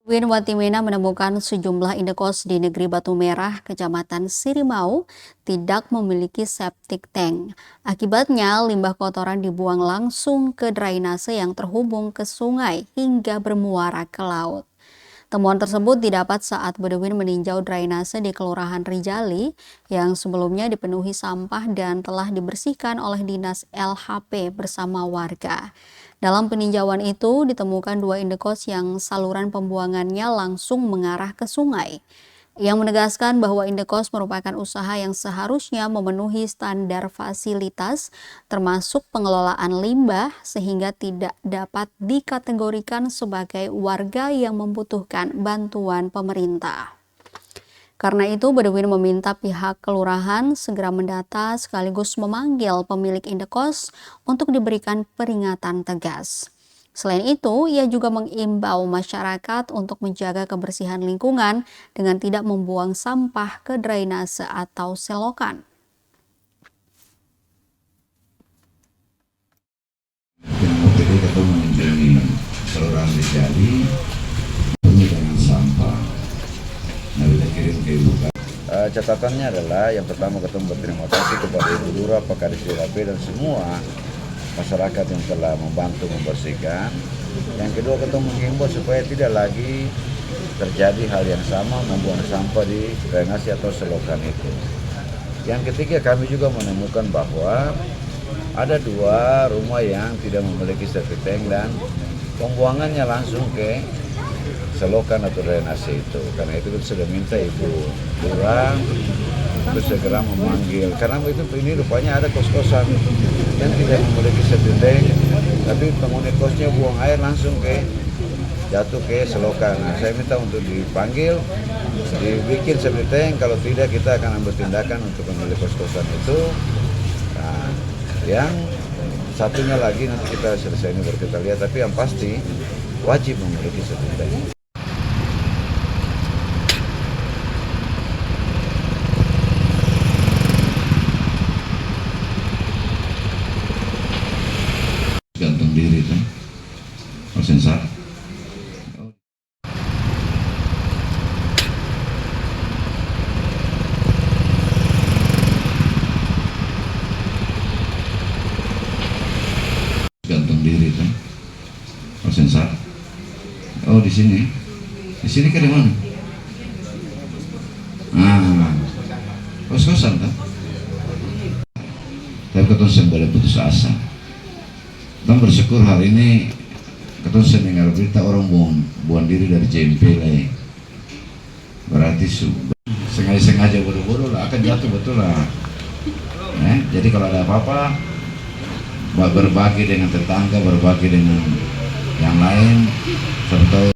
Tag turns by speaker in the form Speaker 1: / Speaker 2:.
Speaker 1: Win Watimena menemukan sejumlah indekos di negeri Batu Merah, Kecamatan Sirimau, tidak memiliki septic tank. Akibatnya, limbah kotoran dibuang langsung ke drainase yang terhubung ke sungai hingga bermuara ke laut. Temuan tersebut didapat saat Bedouin meninjau drainase di Kelurahan Rijali yang sebelumnya dipenuhi sampah dan telah dibersihkan oleh Dinas LHP bersama warga. Dalam peninjauan itu ditemukan dua indekos yang saluran pembuangannya langsung mengarah ke sungai. Yang menegaskan bahwa indekos merupakan usaha yang seharusnya memenuhi standar fasilitas termasuk pengelolaan limbah sehingga tidak dapat dikategorikan sebagai warga yang membutuhkan bantuan pemerintah. Karena itu, Bedouin meminta pihak kelurahan segera mendata sekaligus memanggil pemilik indekos untuk diberikan peringatan tegas. Selain itu, ia juga mengimbau masyarakat untuk menjaga kebersihan lingkungan dengan tidak membuang sampah ke drainase atau selokan.
Speaker 2: Yang OPD ketemu mengunjungi Kelurahan Rijali penuh dengan sampah. Nah, kita kirim ke ibu.
Speaker 3: Catatannya adalah yang pertama ketemu berterima kasih kepada Ibu Lurah, Pak Kadis DKP dan semua masyarakat yang telah membantu membersihkan. Yang kedua ketemu menghimbau supaya tidak lagi terjadi hal yang sama membuang sampah di drainase atau selokan itu. Yang ketiga kami juga menemukan bahwa ada dua rumah yang tidak memiliki septic tank dan pembuangannya langsung ke selokan atau drainase itu. Karena itu kita sudah minta Ibu Lurah untuk segera memanggil, karena itu ini rupanya ada kos-kosan yang tidak memiliki septic tank, tapi penghuni kosnya buang air langsung jatuh ke selokan. Nah, saya minta untuk dipanggil, dibikin septic tank, kalau tidak kita akan ambil tindakan untuk pemilik kos-kosan itu. Nah, yang satunya lagi nanti kita selesai ini baru kita lihat, tapi yang pasti wajib memiliki septic tank.
Speaker 2: Gantung diri kan, sensat. Gantung diri kan, sensat. Oh di sini kan di mana? Kos-kosan kan? Tapi ketemu sembalai putus asa. Kita bersyukur hari ini ketemu saya dengar berita orang buang diri dari JMP lah. Berarti sengaja bodoh-bodoh lah akan jatuh betul lah. Jadi kalau ada apa-apa berbagi dengan tetangga, berbagi dengan yang lain, serta